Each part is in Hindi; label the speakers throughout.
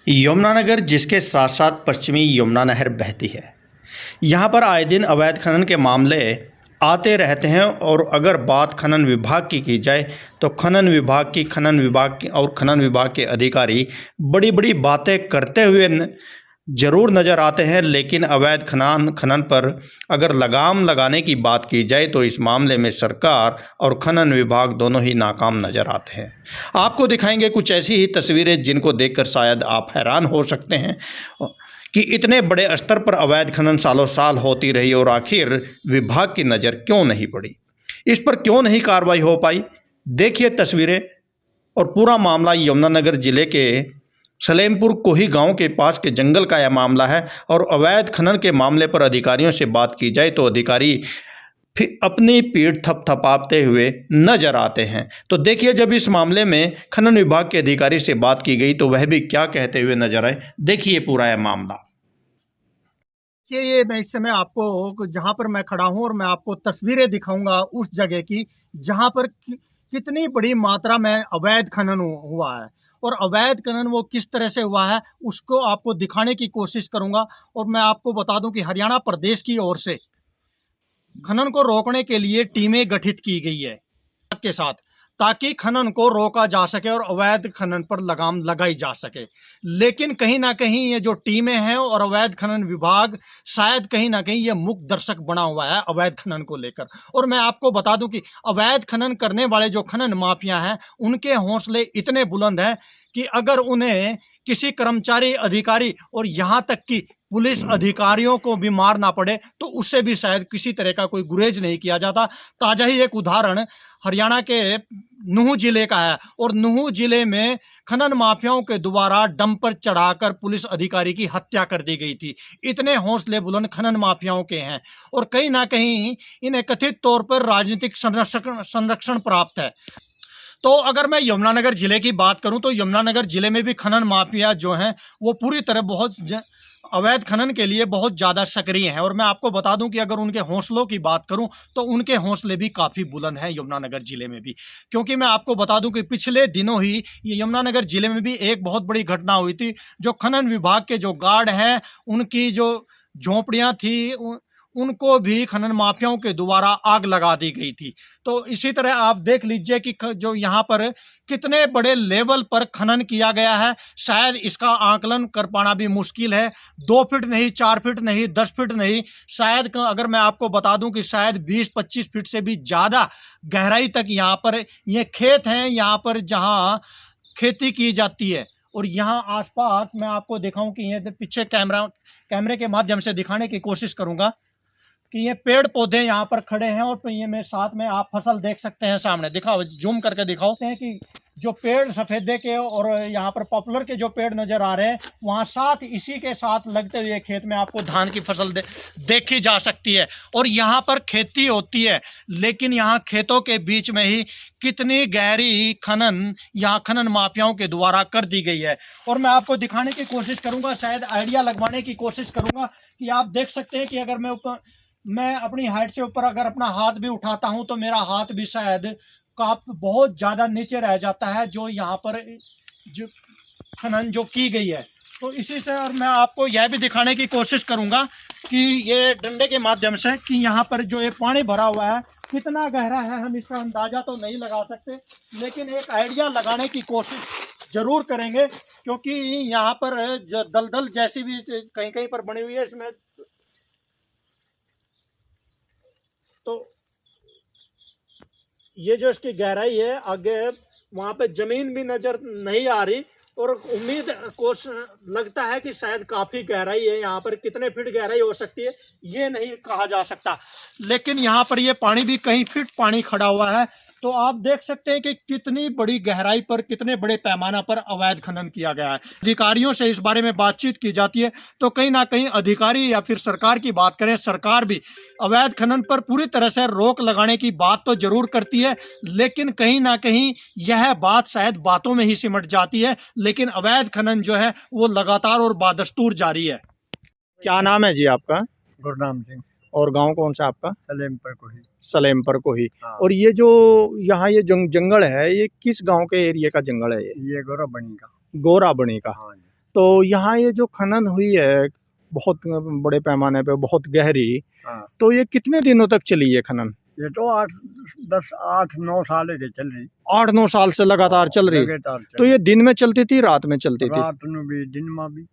Speaker 1: यमुनानगर जिसके साथ साथ पश्चिमी यमुना नहर बहती है, यहाँ पर आए दिन अवैध खनन के मामले आते रहते हैं। और अगर बात खनन विभाग की जाए तो खनन विभाग और खनन विभाग के अधिकारी बड़ी बड़ी बातें करते हुए ज़रूर नज़र आते हैं, लेकिन अवैध खनन पर अगर लगाम लगाने की बात की जाए तो इस मामले में सरकार और खनन विभाग दोनों ही नाकाम नज़र आते हैं। आपको दिखाएंगे कुछ ऐसी ही तस्वीरें जिनको देखकर शायद आप हैरान हो सकते हैं कि इतने बड़े स्तर पर अवैध खनन सालों साल होती रही और आखिर विभाग की नज़र क्यों नहीं पड़ी, इस पर क्यों नहीं कार्रवाई हो पाई। देखिए तस्वीरें और पूरा मामला यमुनानगर जिले के सलेमपुर कोही गांव के पास के जंगल का यह मामला है। और अवैध खनन के मामले पर अधिकारियों से बात की जाए तो अधिकारी फिर अपनी पीठ थपथपाते हुए नजर आते हैं। तो देखिए, जब इस मामले में खनन विभाग के अधिकारी से बात की गई तो वह भी क्या कहते हुए नजर आए। देखिए पूरा यह मामला।
Speaker 2: ये मैं इस समय आपको जहां पर मैं खड़ा हूं और मैं आपको तस्वीरें दिखाऊंगा उस जगह की जहां पर कितनी बड़ी मात्रा में अवैध खनन हुआ है और अवैध खनन वो किस तरह से हुआ है उसको आपको दिखाने की कोशिश करूंगा। और मैं आपको बता दूं कि हरियाणा प्रदेश की ओर से खनन को रोकने के लिए टीमें गठित की गई है के साथ, ताकि खनन को रोका जा सके और अवैध खनन पर लगाम लगाई जा सके। लेकिन कहीं ना कहीं ये जो टीमें हैं और अवैध खनन विभाग शायद कहीं ना कहीं ये मुख्य दर्शक बना हुआ है अवैध खनन को लेकर। और मैं आपको बता दूं कि अवैध खनन करने वाले जो खनन माफिया हैं उनके हौसले इतने बुलंद हैं कि अगर उन्हें किसी कर्मचारी, अधिकारी और यहाँ तक कि पुलिस अधिकारियों को भी मारना पड़े तो उससे भी शायद किसी तरह का कोई गुरेज नहीं किया जाता। ताजा ही एक उदाहरण हरियाणा के नूह जिले का है और नूह जिले में खनन माफियाओं के द्वारा डंपर चढ़ाकर पुलिस अधिकारी की हत्या कर दी गई थी। इतने हौसले बुलंद खनन माफियाओं के हैं और कहीं ना कहीं इन्हें कथित तौर पर राजनीतिक संरक्षण प्राप्त है। तो अगर मैं यमुनानगर जिले की बात करूं तो यमुनानगर जिले में भी खनन माफिया जो हैं वो पूरी तरह अवैध खनन के लिए बहुत ज़्यादा सक्रिय हैं। और मैं आपको बता दूं कि अगर उनके हौसलों की बात करूं तो उनके हौसले भी काफ़ी बुलंद हैं यमुनानगर जिले में भी। क्योंकि मैं आपको बता दूं कि पिछले दिनों ही ये यमुनानगर जिले में भी एक बहुत बड़ी घटना हुई थी। जो खनन विभाग के जो गार्ड हैं उनकी जो झोंपड़ियां थी उनको भी खनन माफियाओं के द्वारा आग लगा दी गई थी। तो इसी तरह आप देख लीजिए कि जो यहाँ पर कितने बड़े लेवल पर खनन किया गया है, शायद इसका आकलन कर पाना भी मुश्किल है। 2 फीट नहीं, 4 फीट नहीं, 10 फीट नहीं, शायद अगर मैं आपको बता दूं कि शायद 20-25 फीट से भी ज़्यादा गहराई तक यहाँ पर ये खेत हैं, यहाँ पर जहाँ खेती की जाती है। और यहाँ आसपास मैं आपको दिखाऊं कि ये पीछे कैमरे के माध्यम से दिखाने की कोशिश करूँगा कि ये पेड़ पौधे यहाँ पर खड़े हैं और ये में साथ में आप फसल देख सकते हैं। सामने दिखाओ, जूम करके दिखाओ कि जो पेड़ सफेदे के और यहाँ पर पॉपुलर के जो पेड़ नजर आ रहे हैं वहाँ साथ इसी के साथ लगते हुए खेत में आपको धान की फसल देखी जा सकती है। और यहाँ पर खेती होती है, लेकिन यहाँ खेतों के बीच में ही कितनी गहरी खनन यहाँ खनन माफियाओं के द्वारा कर दी गई है। और मैं आपको दिखाने की कोशिश करूँगा, शायद आइडिया लगवाने की कोशिश करूँगा कि आप देख सकते हैं कि अगर मैं अपनी हाइट से ऊपर अगर अपना हाथ भी उठाता हूं तो मेरा हाथ भी शायद बहुत ज़्यादा नीचे रह जाता है जो यहाँ पर जो खनन जो की गई है। तो इसी से और मैं आपको यह भी दिखाने की कोशिश करूँगा कि ये डंडे के माध्यम से कि यहाँ पर जो ये पानी भरा हुआ है कितना गहरा है, हम इसका अंदाज़ा तो नहीं लगा सकते, लेकिन एक आइडिया लगाने की कोशिश ज़रूर करेंगे। क्योंकि यहाँ पर जो दलदल जैसी भी कहीं कहीं पर बनी हुई है, इसमें तो ये जो इसकी गहराई है आगे वहाँ पे जमीन भी नजर नहीं आ रही और उम्मीद को लगता है कि शायद काफ़ी गहराई है। यहाँ पर कितने फीट गहराई हो सकती है ये नहीं कहा जा सकता, लेकिन यहाँ पर ये पानी भी कई फीट पानी खड़ा हुआ है। तो आप देख सकते हैं कि कितनी बड़ी गहराई पर कितने बड़े पैमाना पर अवैध खनन किया गया है। अधिकारियों से इस बारे में बातचीत की जाती है तो कहीं ना कहीं अधिकारी या फिर सरकार की बात करें, सरकार भी अवैध खनन पर पूरी तरह से रोक लगाने की बात तो जरूर करती है, लेकिन कहीं ना कहीं यह बात शायद बातों में ही सिमट जाती है। लेकिन अवैध खनन जो है वो लगातार और बादस्तूर जारी है। क्या नाम है जी आपका?
Speaker 3: गुरनाम सिंह।
Speaker 2: और गांव कौन सा आपका?
Speaker 3: सलेमपुर को ही।
Speaker 2: सलेमपुर को ही।
Speaker 3: हाँ।
Speaker 2: और ये जो यहाँ ये जंगल है ये किस गांव के एरिया का जंगल है? ये
Speaker 3: गोरा बनी का।
Speaker 2: गोरा बनी का।
Speaker 3: हाँ जी।
Speaker 2: तो यहाँ ये जो खनन हुई है बहुत बड़े पैमाने पे, बहुत गहरी,
Speaker 3: हाँ।
Speaker 2: तो ये कितने दिनों तक चली है खनन?
Speaker 3: ये तो 8-9 साल के चल रही,
Speaker 2: 8-9 साल से लगातार चल रही।
Speaker 3: लगातार
Speaker 2: तो ये दिन में चलती थी, रात में चलती थी?
Speaker 3: रात में भी, दिन में भी।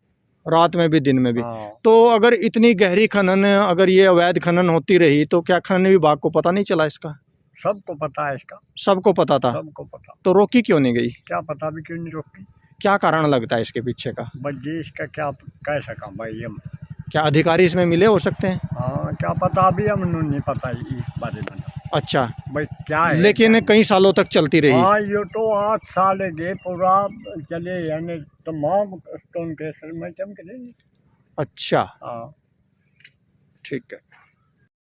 Speaker 2: रात में भी, दिन में भी।
Speaker 3: हाँ।
Speaker 2: तो अगर इतनी गहरी खनन, अगर ये अवैध खनन होती रही तो क्या खनन विभाग को पता नहीं चला इसका?
Speaker 3: सबको पता है इसका,
Speaker 2: सबको पता था,
Speaker 3: सबको पता।
Speaker 2: तो रोकी क्यों नहीं गई?
Speaker 3: क्या पता भी क्यों नहीं रोकी?
Speaker 2: क्या कारण लगता है इसके पीछे का?
Speaker 3: बस जी इसका क्या कह सका भाई हम।
Speaker 2: क्या अधिकारी इसमें मिले हो सकते हैं?
Speaker 3: हाँ, क्या पता अभी हम नहीं पता इस बारे में।
Speaker 2: अच्छा,
Speaker 3: भाई क्या है,
Speaker 2: लेकिन कई सालों तक चलती रही।
Speaker 3: हाँ, ये तो 8 साल गए पूरा चले, यानी तमाम स्टोन क्रशर में चमक रही।
Speaker 2: अच्छा,
Speaker 3: हाँ।
Speaker 2: ठीक है।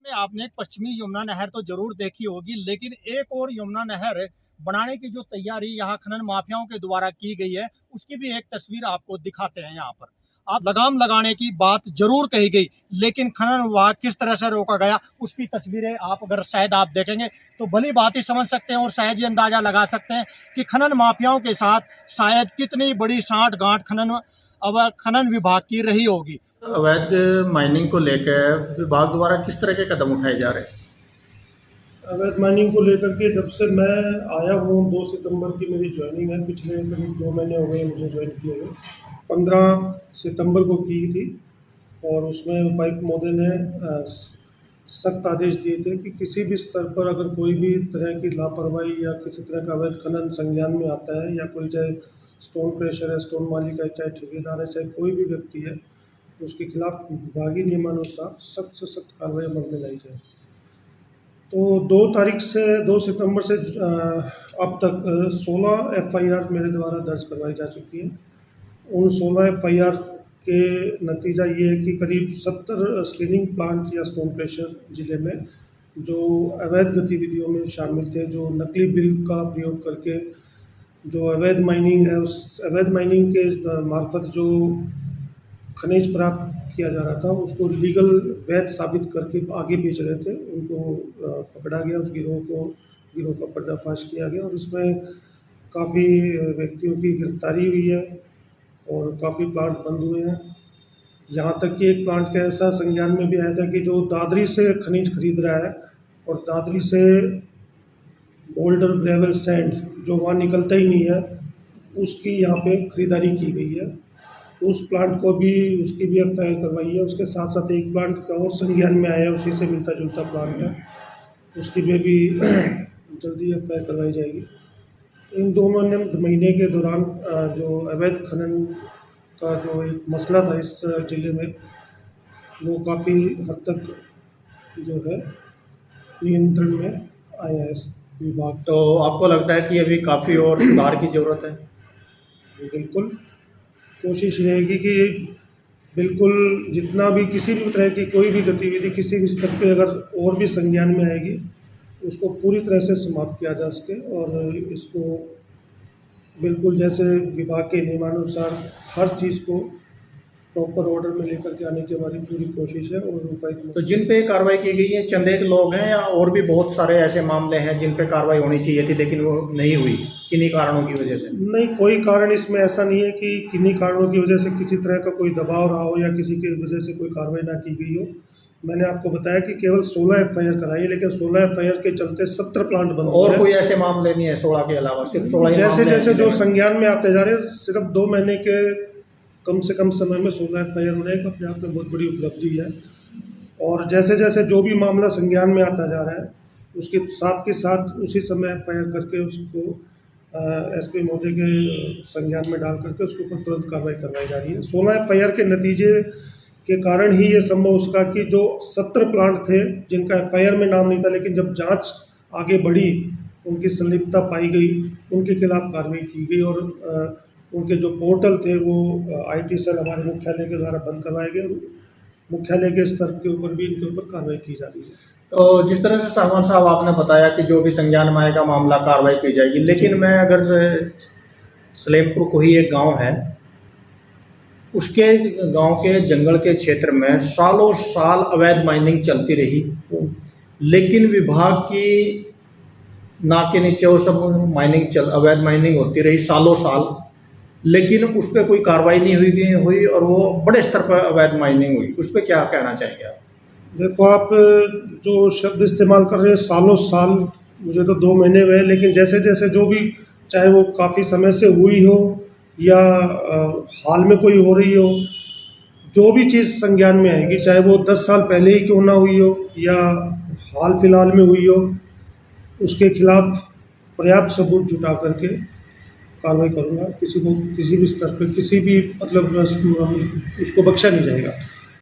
Speaker 2: में आपने एक पश्चिमी यमुना नहर तो जरूर देखी होगी, लेकिन एक और यमुना नहर बनाने की जो तैयारी यहाँ खनन माफियाओं के द्वारा की गई है, उसकी भी एक तस्वीर आपको दिखाते हैं। यहाँ पर आप लगाम लगाने की बात जरूर कही गई, लेकिन खनन विभाग किस तरह से रोका गया उसकी तस्वीरें आप अगर शायद आप देखेंगे तो भली बात ही समझ सकते हैं और शायद ये अंदाजा लगा सकते हैं कि खनन माफियाओं के साथ शायद कितनी बड़ी साठ गांठ खनन विभाग की रही होगी। अवैध माइनिंग को लेकर विभाग द्वारा किस तरह के कदम उठाए जा रहे हैं?
Speaker 4: अवैध माइनिंग को लेकर के जब से मैं आया हूँ, 2 सितंबर की मेरी ज्वाइनिंग है। पिछले करीब 2 महीने हो गए मुझे ज्वाइन किए हुए। 15 सितंबर को की थी और उसमें उपायुक्त महोदय ने सख्त आदेश दिए थे कि किसी भी स्तर पर अगर कोई भी तरह की लापरवाही या किसी तरह का अवैध खनन संज्ञान में आता है, या कोई चाहे स्टोन क्रशर है, स्टोन मालिक है, चाहे ठेकेदार है, चाहे कोई भी व्यक्ति है, उसके खिलाफ विभागीय नियमानुसार सख्त से सख्त कार्रवाई अमल में लाई जाए। तो 2 सितंबर से अब तक 16 FIR मेरे द्वारा दर्ज करवाई जा चुकी है। उन 16 FIR के नतीजा ये है कि करीब 70 स्क्रीनिंग प्लांट या स्टोन क्रशर जिले में जो अवैध गतिविधियों में शामिल थे, जो नकली बिल का प्रयोग करके जो अवैध माइनिंग है, उस अवैध माइनिंग के मार्फत जो खनिज प्राप्त किया जा रहा था उसको लीगल वैध साबित करके आगे बेच रहे थे, उनको पकड़ा गया। उस गिरोह का पर्दाफाश किया गया और इसमें काफ़ी व्यक्तियों की गिरफ्तारी हुई है और काफ़ी प्लांट बंद हुए हैं। यहाँ तक कि एक प्लांट का ऐसा संज्ञान में भी आया था कि जो दादरी से खनिज खरीद रहा है और दादरी से बोल्डर, ग्रेवल, सैंड जो वहाँ निकलता ही नहीं है, उसकी यहाँ पे खरीदारी की गई है। उस प्लांट को भी, उसकी भी FIR करवाई है। उसके साथ साथ एक प्लांट का और संज्ञान में आया है, उसी से मिलता जुलता प्लांट है, उसकी भी जल्दी FIR करवाई जाएगी। इन 2 महीने के दौरान जो अवैध खनन का जो एक मसला था इस ज़िले में, वो काफ़ी हद तक जो है नियंत्रण में आया है विभाग।
Speaker 2: तो आपको लगता है कि अभी काफ़ी और सुधार की ज़रूरत है?
Speaker 4: बिल्कुल, कोशिश रहेगी कि बिल्कुल जितना भी किसी भी तरह की कोई भी गतिविधि किसी भी स्तर पे अगर और भी संज्ञान में आएगी, उसको पूरी तरह से समाप्त किया जा सके और इसको बिल्कुल जैसे विभाग के नियमानुसार हर चीज़ को प्रॉपर ऑर्डर में लेकर के आने की हमारी पूरी कोशिश है। और उपायुक्त
Speaker 2: तो जिन पे कार्रवाई की गई है चंद एक लोग हैं या और भी बहुत सारे ऐसे मामले हैं जिन पे कार्रवाई होनी चाहिए थी लेकिन वो नहीं हुई, किन्हीं कारणों की वजह से?
Speaker 4: नहीं, कोई कारण इसमें ऐसा नहीं है कि किन्हीं कारणों की वजह से किसी तरह का कोई दबाव रहा हो या किसी की वजह से कोई कार्रवाई ना की गई हो। मैंने आपको बताया कि केवल 16 FIR कराई है, लेकिन 16 FIR के चलते 70 प्लांट बंद हो
Speaker 2: और कोई ऐसे मामले नहीं है 16 के अलावा? सिर्फ 16
Speaker 4: जैसे जैसे जो संज्ञान में आते जा रहे हैं, सिर्फ 2 महीने के कम से कम समय में 16 FIR होने एक अपने आप में बहुत बड़ी उपलब्धि है। और जैसे जैसे जो भी मामला संज्ञान में आता जा रहा है, उसके साथ के साथ उसी समय FIR करके उसको SP महोदय के संज्ञान में डाल करके उसके ऊपर तुरंत कार्रवाई करवाई जा रही है। 16 FIR के नतीजे के कारण ही ये संभव उसका कि जो 70 प्लांट थे जिनका FIR में नाम नहीं था, लेकिन जब जांच आगे बढ़ी, उनकी संलिप्तता पाई गई, उनके खिलाफ कार्रवाई की गई और उनके जो पोर्टल थे वो IT सेल हमारे मुख्यालय के द्वारा बंद करवाए गए। मुख्यालय के स्तर के ऊपर भी इनके ऊपर कार्रवाई की जा रही है।
Speaker 2: तो जिस तरह से साहवान साहब आपने बताया कि जो भी संज्ञान में आएगा मामला कार्रवाई की जाएगी, लेकिन मैं अगर सलेमपुर को ही एक गांव है, उसके गांव के जंगल के क्षेत्र में सालों साल अवैध माइनिंग चलती रही, लेकिन विभाग की नाक के नीचे वो सब अवैध माइनिंग होती रही सालों साल,
Speaker 1: लेकिन उस पर कोई कार्रवाई नहीं हुई और वो बड़े स्तर पर अवैध माइनिंग हुई, उस पर क्या कहना चाहेंगे आप?
Speaker 4: देखो, आप जो शब्द इस्तेमाल कर रहे हैं सालों साल, मुझे तो 2 महीने हुए हैं, लेकिन जैसे जैसे जो भी, चाहे वो काफ़ी समय से हुई हो या हाल में कोई हो रही हो, जो भी चीज़ संज्ञान में आएगी, चाहे वो 10 साल पहले ही क्यों ना हुई हो या हाल फिलहाल में हुई हो, उसके खिलाफ पर्याप्त सबूत जुटा करके कार्रवाई करूँगा। किसी को किसी भी स्तर पे, किसी भी मतलब उसको बख्शा नहीं जाएगा।